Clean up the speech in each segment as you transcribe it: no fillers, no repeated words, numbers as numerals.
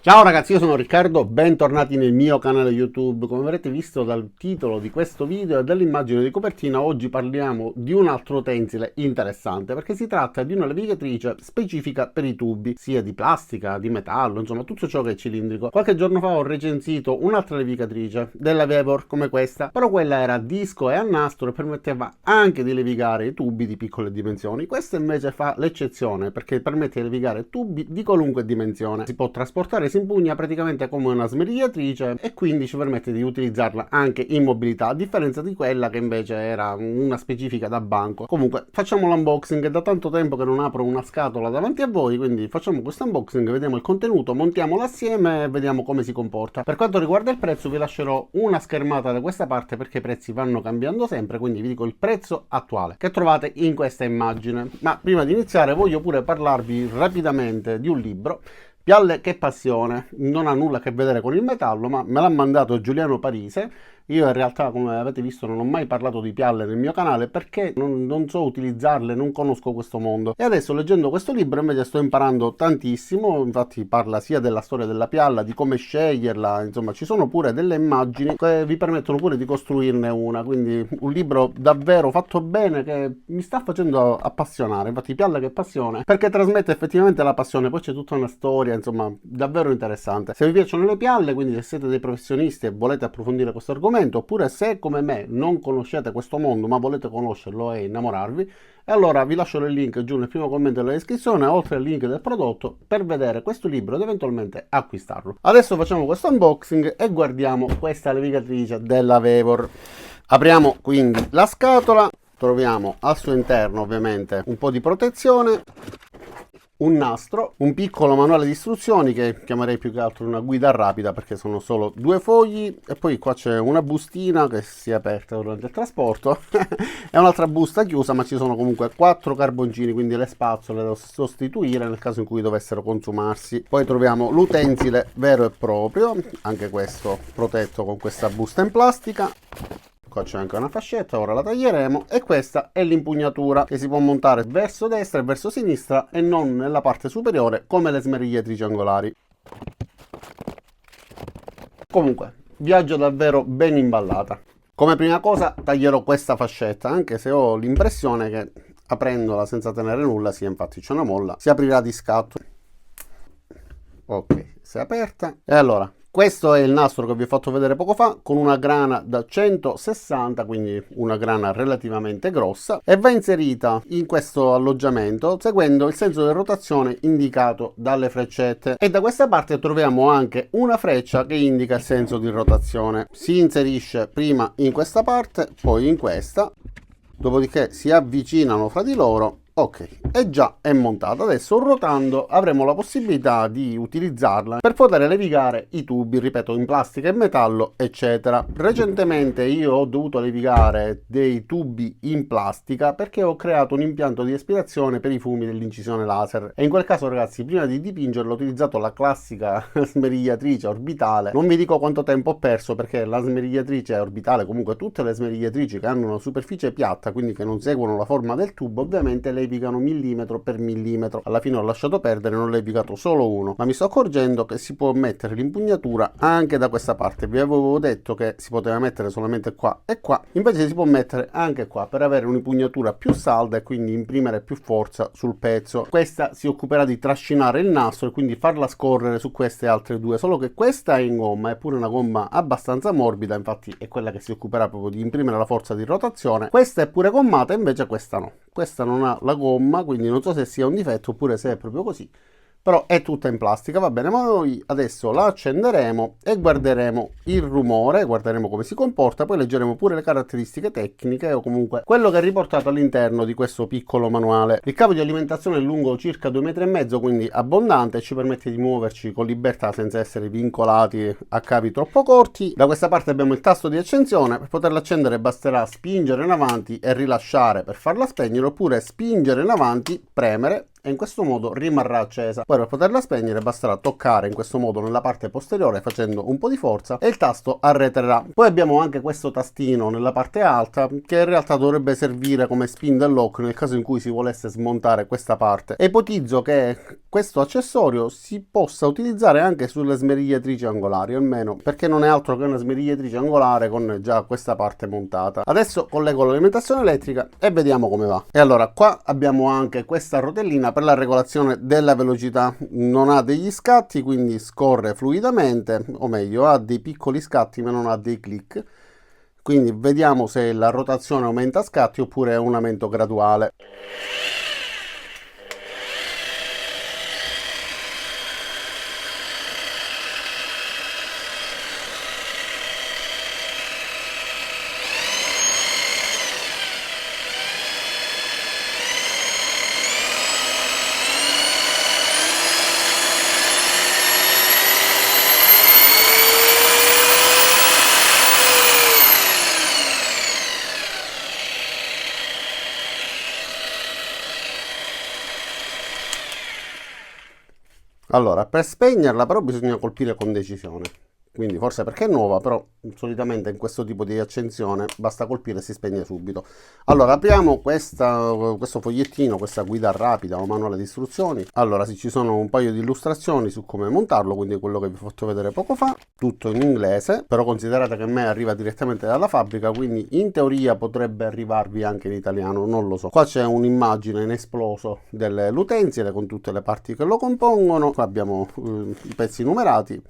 Ciao ragazzi, io sono Riccardo, bentornati nel mio canale YouTube. Come avrete visto dal titolo di questo video e dall'immagine di copertina, oggi parliamo di un altro utensile interessante perché si tratta di una levigatrice specifica per i tubi, sia di plastica, di metallo, insomma tutto ciò che è cilindrico. Qualche giorno fa ho recensito un'altra levigatrice della Vevor come questa, però quella era a disco e a nastro e permetteva anche di levigare i tubi di piccole dimensioni. Questa invece fa l'eccezione perché permette di levigare tubi di qualunque dimensione. Si può trasportare, si impugna praticamente come una smerigliatrice e quindi ci permette di utilizzarla anche in mobilità, a differenza di quella che invece era una specifica da banco. Comunque facciamo l'unboxing, è da tanto tempo che non apro una scatola davanti a voi, quindi facciamo questo unboxing, vediamo il contenuto, montiamolo assieme e vediamo come si comporta. Per quanto riguarda il prezzo vi lascerò una schermata da questa parte perché i prezzi vanno cambiando sempre, quindi vi dico il prezzo attuale che trovate in questa immagine. Ma prima di iniziare voglio pure parlarvi rapidamente di un libro, Pialle che passione. Non ha nulla a che vedere con il metallo, ma me l'ha mandato Giuliano Parise. Io in realtà, come avete visto, non ho mai parlato di pialle nel mio canale perché non so utilizzarle, non conosco questo mondo. E adesso leggendo questo libro invece sto imparando tantissimo, infatti parla sia della storia della pialla, di come sceglierla, insomma ci sono pure delle immagini che vi permettono pure di costruirne una, quindi un libro davvero fatto bene che mi sta facendo appassionare. Infatti Pialle che passione, perché trasmette effettivamente la passione, poi c'è tutta una storia, insomma davvero interessante. Se vi piacciono le pialle, quindi se siete dei professionisti e volete approfondire questo argomento, oppure se come me non conoscete questo mondo ma volete conoscerlo e innamorarvi, e allora vi lascio il link giù nel primo commento della descrizione, oltre al link del prodotto, per vedere questo libro ed eventualmente acquistarlo. Adesso facciamo questo unboxing e guardiamo questa levigatrice della Vevor. Apriamo quindi la scatola, troviamo al suo interno ovviamente un po' di protezione, un nastro, un piccolo manuale di istruzioni che chiamerei più che altro una guida rapida perché sono solo 2 fogli, e poi qua c'è una bustina che si è aperta durante il trasporto e un'altra busta chiusa, ma ci sono comunque 4 carboncini, quindi le spazzole da sostituire nel caso in cui dovessero consumarsi. Poi troviamo l'utensile vero e proprio, anche questo protetto con questa busta in plastica. Qua c'è anche una fascetta, ora la taglieremo, e questa è l'impugnatura che si può montare verso destra e verso sinistra e non nella parte superiore come le smerigliatrici angolari. Comunque, viaggio davvero ben imballata. Come prima cosa taglierò questa fascetta, anche se ho l'impressione che aprendola senza tenere nulla, sì infatti c'è una molla, si aprirà di scatto. Ok, si è aperta. E allora, questo è il nastro che vi ho fatto vedere poco fa, con una grana da 160, quindi una grana relativamente grossa, e va inserita in questo alloggiamento seguendo il senso di rotazione indicato dalle freccette. E da questa parte troviamo anche una freccia che indica il senso di rotazione. Si inserisce prima in questa parte, poi in questa, dopodiché si avvicinano fra di loro. Ok, e già è montata. Adesso ruotando avremo la possibilità di utilizzarla per poter levigare i tubi, ripeto, in plastica e metallo, eccetera. Recentemente io ho dovuto levigare dei tubi in plastica perché ho creato un impianto di aspirazione per i fumi dell'incisione laser, e in quel caso ragazzi, prima di dipingerlo ho utilizzato la classica smerigliatrice orbitale. Non vi dico quanto tempo ho perso perché la smerigliatrice orbitale, comunque tutte le smerigliatrici che hanno una superficie piatta, quindi che non seguono la forma del tubo, ovviamente levigano millimetro per millimetro. Alla fine ho lasciato perdere, non ho levigato solo uno, ma mi sto accorgendo che si può mettere l'impugnatura anche da questa parte. Vi avevo detto che si poteva mettere solamente qua e qua, invece si può mettere anche qua per avere un'impugnatura più salda e quindi imprimere più forza sul pezzo. Questa si occuperà di trascinare il nastro e quindi farla scorrere su queste altre due, solo che questa è in gomma, è pure una gomma abbastanza morbida, infatti è quella che si occuperà proprio di imprimere la forza di rotazione. Questa è pure gommata, invece questa no, questa non ha la gomma, quindi non so se sia un difetto oppure se è proprio così, però è tutta in plastica. Va bene, ma noi adesso la accenderemo e guarderemo il rumore, guarderemo come si comporta, poi leggeremo pure le caratteristiche tecniche o comunque quello che è riportato all'interno di questo piccolo manuale. Il cavo di alimentazione è lungo circa 2,5 metri, quindi abbondante, e ci permette di muoverci con libertà senza essere vincolati a cavi troppo corti. Da questa parte abbiamo il tasto di accensione, per poterla accendere basterà spingere in avanti e rilasciare per farla spegnere, oppure spingere in avanti, premere e in questo modo rimarrà accesa. Poi per poterla spegnere basterà toccare in questo modo nella parte posteriore facendo un po' di forza e il tasto arretrerà. Poi abbiamo anche questo tastino nella parte alta che in realtà dovrebbe servire come spin del lock nel caso in cui si volesse smontare questa parte. E ipotizzo che questo accessorio si possa utilizzare anche sulle smerigliatrici angolari, almeno perché non è altro che una smerigliatrice angolare con già questa parte montata. Adesso collego l'alimentazione elettrica e vediamo come va. E allora qua abbiamo anche questa rotellina per la regolazione della velocità, non ha degli scatti quindi scorre fluidamente, o meglio ha dei piccoli scatti ma non ha dei click, quindi vediamo se la rotazione aumenta a scatti oppure è un aumento graduale. Allora, per spegnerla però bisogna colpire con decisione, quindi forse perché è nuova, però solitamente in questo tipo di accensione basta colpire e si spegne subito. Allora, apriamo questo fogliettino, questa guida rapida o manuale di istruzioni. Allora, sì, ci sono un paio di illustrazioni su come montarlo, quindi quello che vi ho fatto vedere poco fa, tutto in inglese, però considerate che a me arriva direttamente dalla fabbrica, quindi in teoria potrebbe arrivarvi anche in italiano, non lo so. Qua c'è un'immagine in esploso dell'utensile con tutte le parti che lo compongono, qua abbiamo i pezzi numerati.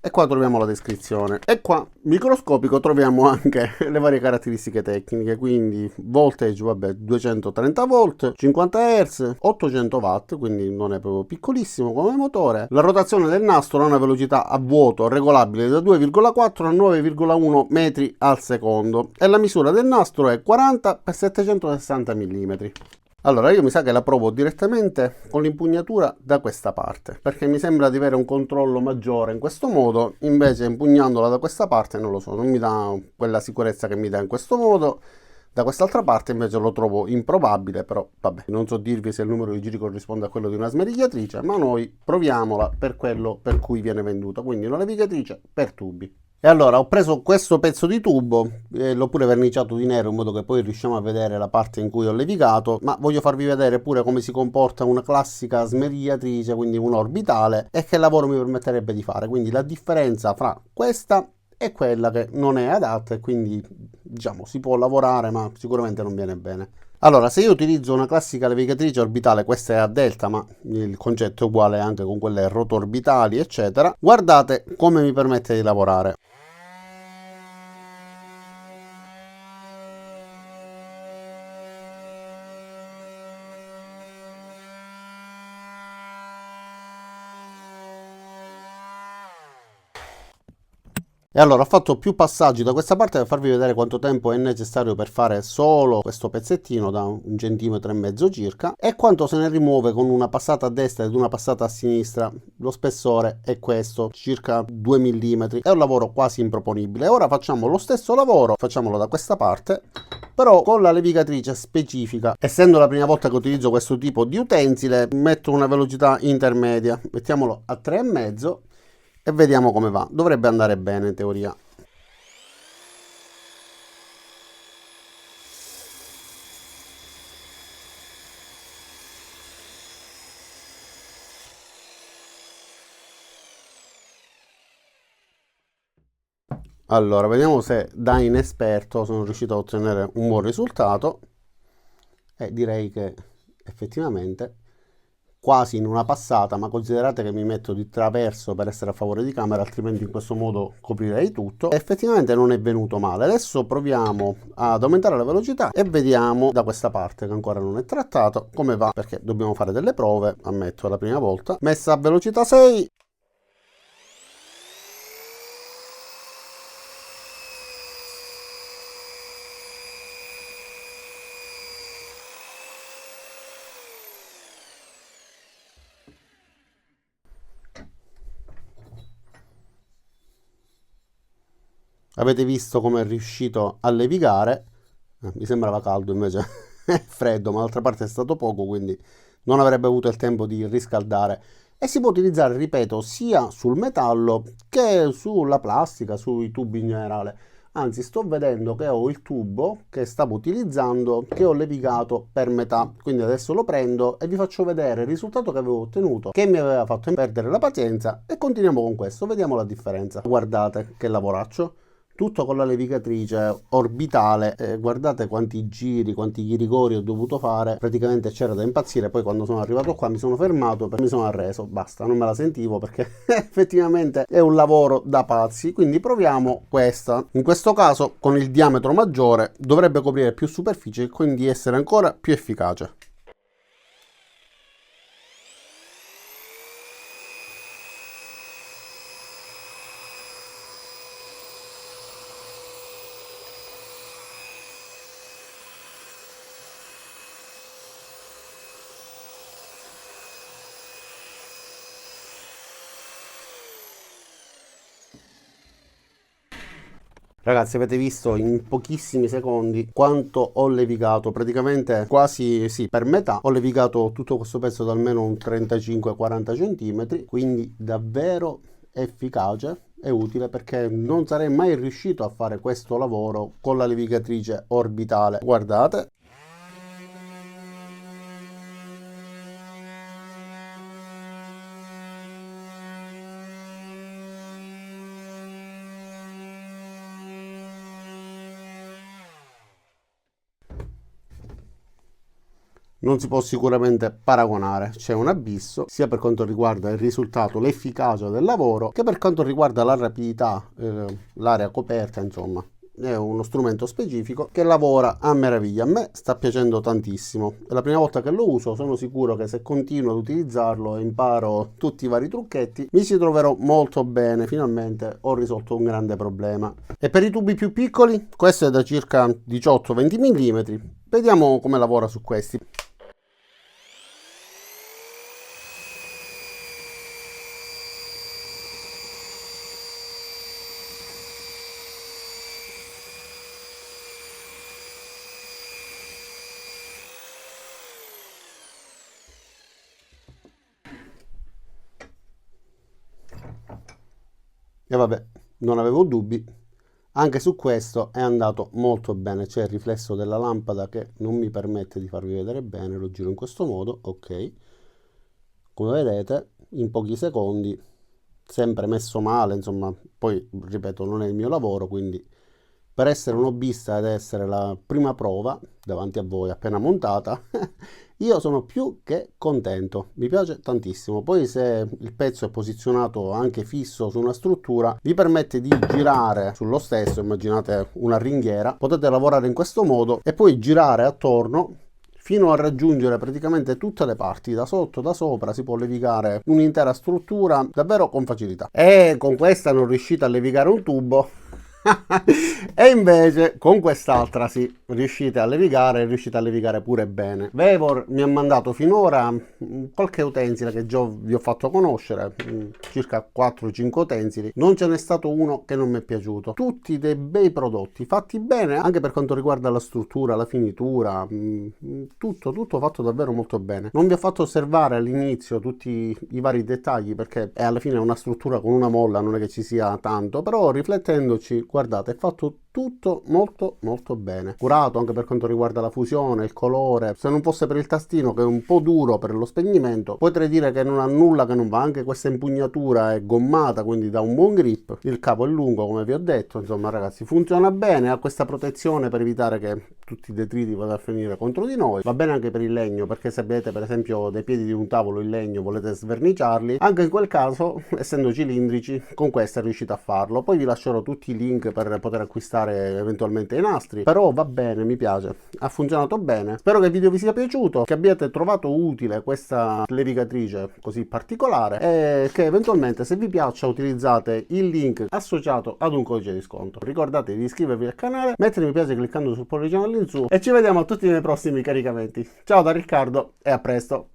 E qua troviamo la descrizione. E qua, microscopico, troviamo anche le varie caratteristiche tecniche, quindi voltage, vabbè, 230 volt, 50 Hz, 800 watt, quindi non è proprio piccolissimo come motore. La rotazione del nastro ha una velocità a vuoto regolabile da 2,4 a 9,1 metri al secondo e la misura del nastro è 40 x 760 mm. Allora, io mi sa che la provo direttamente con l'impugnatura da questa parte, perché mi sembra di avere un controllo maggiore in questo modo, invece impugnandola da questa parte non lo so, non mi dà quella sicurezza che mi dà in questo modo. Da quest'altra parte invece lo trovo improbabile, però vabbè, non so dirvi se il numero di giri corrisponde a quello di una smerigliatrice, ma noi proviamola per quello per cui viene venduta, quindi una levigatrice per tubi. E allora ho preso questo pezzo di tubo e l'ho pure verniciato di nero in modo che poi riusciamo a vedere la parte in cui ho levigato, ma voglio farvi vedere pure come si comporta una classica smerigliatrice, quindi un orbitale, e che lavoro mi permetterebbe di fare, quindi la differenza fra questa e quella che non è adatta e quindi diciamo si può lavorare ma sicuramente non viene bene. Allora, se io utilizzo una classica levigatrice orbitale, questa è a delta, ma il concetto è uguale anche con quelle rotorbitali, eccetera, guardate come mi permette di lavorare. E allora ho fatto più passaggi da questa parte per farvi vedere quanto tempo è necessario per fare solo questo pezzettino da 1,5 cm circa e quanto se ne rimuove con una passata a destra ed una passata a sinistra. Lo spessore è questo, circa 2 mm. È un lavoro quasi improponibile. Ora facciamo lo stesso lavoro, facciamolo da questa parte, però con la levigatrice specifica. Essendo la prima volta che utilizzo questo tipo di utensile, metto una velocità intermedia, mettiamolo a 3,5 e vediamo come va. Dovrebbe andare bene in teoria. Allora, vediamo se da inesperto sono riuscito a ottenere un buon risultato e direi che effettivamente quasi in una passata, ma considerate che mi metto di traverso per essere a favore di camera, altrimenti in questo modo coprirei tutto. Effettivamente non è venuto male. Adesso proviamo ad aumentare la velocità e vediamo da questa parte che ancora non è trattato come va, perché dobbiamo fare delle prove, ammetto, è la prima volta. Messa a velocità 6. Avete visto come è riuscito a levigare? Mi sembrava caldo, invece è freddo, ma d'altra parte è stato poco, quindi non avrebbe avuto il tempo di riscaldare. E si può utilizzare, ripeto, sia sul metallo che sulla plastica, sui tubi in generale. Anzi, sto vedendo che ho il tubo che stavo utilizzando, che ho levigato per metà. Quindi adesso lo prendo e vi faccio vedere il risultato che avevo ottenuto, che mi aveva fatto perdere la pazienza, e continuiamo con questo, vediamo la differenza. Guardate che lavoraccio. Tutto con la levigatrice orbitale, guardate quanti giri, quanti ghirigori ho dovuto fare, praticamente c'era da impazzire. Poi quando sono arrivato qua mi sono fermato, mi sono arreso, basta, non me la sentivo perché effettivamente è un lavoro da pazzi. Quindi proviamo questa, in questo caso con il diametro maggiore dovrebbe coprire più superficie e quindi essere ancora più efficace. Ragazzi, avete visto in pochissimi secondi quanto ho levigato, praticamente quasi, sì, per metà ho levigato tutto questo pezzo da almeno un 35-40 cm, quindi davvero efficace e utile, perché non sarei mai riuscito a fare questo lavoro con la levigatrice orbitale. Guardate. Non si può sicuramente paragonare, c'è un abisso sia per quanto riguarda il risultato, l'efficacia del lavoro, che per quanto riguarda la rapidità, l'area coperta, insomma. È uno strumento specifico che lavora a meraviglia. A me sta piacendo tantissimo, è la prima volta che lo uso, sono sicuro che se continuo ad utilizzarlo e imparo tutti i vari trucchetti mi ci troverò molto bene. Finalmente ho risolto un grande problema. E per i tubi più piccoli, questo è da circa 18-20 mm, vediamo come lavora su questi. E vabbè, non avevo dubbi, anche su questo è andato molto bene. C'è il riflesso della lampada che non mi permette di farvi vedere bene, lo giro in questo modo, ok. Come vedete, in pochi secondi, sempre messo male, insomma, poi ripeto, non è il mio lavoro, quindi per essere un hobbista ed essere la prima prova davanti a voi appena montata, io sono più che contento, mi piace tantissimo. Poi se il pezzo è posizionato anche fisso su una struttura, vi permette di girare sullo stesso, immaginate una ringhiera, potete lavorare in questo modo e poi girare attorno fino a raggiungere praticamente tutte le parti, da sotto, da sopra. Si può levigare un'intera struttura davvero con facilità. E con questa non riuscite a levigare un tubo, e invece con quest'altra sì, riuscite a levigare pure bene. Vevor mi ha mandato finora qualche utensile che già vi ho fatto conoscere, circa 4-5 utensili. Non ce n'è stato uno che non mi è piaciuto, tutti dei bei prodotti fatti bene, anche per quanto riguarda la struttura, la finitura, tutto fatto davvero molto bene. Non vi ho fatto osservare all'inizio tutti i vari dettagli perché è alla fine una struttura con una molla, non è che ci sia tanto, però riflettendoci, guardate, è fatto tutto molto bene, curato anche per quanto riguarda la fusione, il colore. Se non fosse per il tastino che è un po' duro per lo spegnimento, potrei dire che non ha nulla che non va. Anche questa impugnatura è gommata, quindi dà un buon grip. Il capo è lungo, come vi ho detto, insomma ragazzi, funziona bene, ha questa protezione per evitare che tutti i detriti vadano a finire contro di noi. Va bene anche per il legno, perché se avete per esempio dei piedi di un tavolo in legno, volete sverniciarli, anche in quel caso, essendo cilindrici, con questa riuscite a farlo. Poi vi lascerò tutti i link per poter acquistare eventualmente i nastri, però va bene, mi piace, ha funzionato bene. Spero che il video vi sia piaciuto, che abbiate trovato utile questa levigatrice così particolare e che eventualmente, se vi piaccia, utilizzate il link associato ad un codice di sconto. Ricordatevi di iscrivervi al canale, mettere mi piace cliccando sul pollicino all'insù e ci vediamo a tutti nei prossimi caricamenti. Ciao da Riccardo e a presto.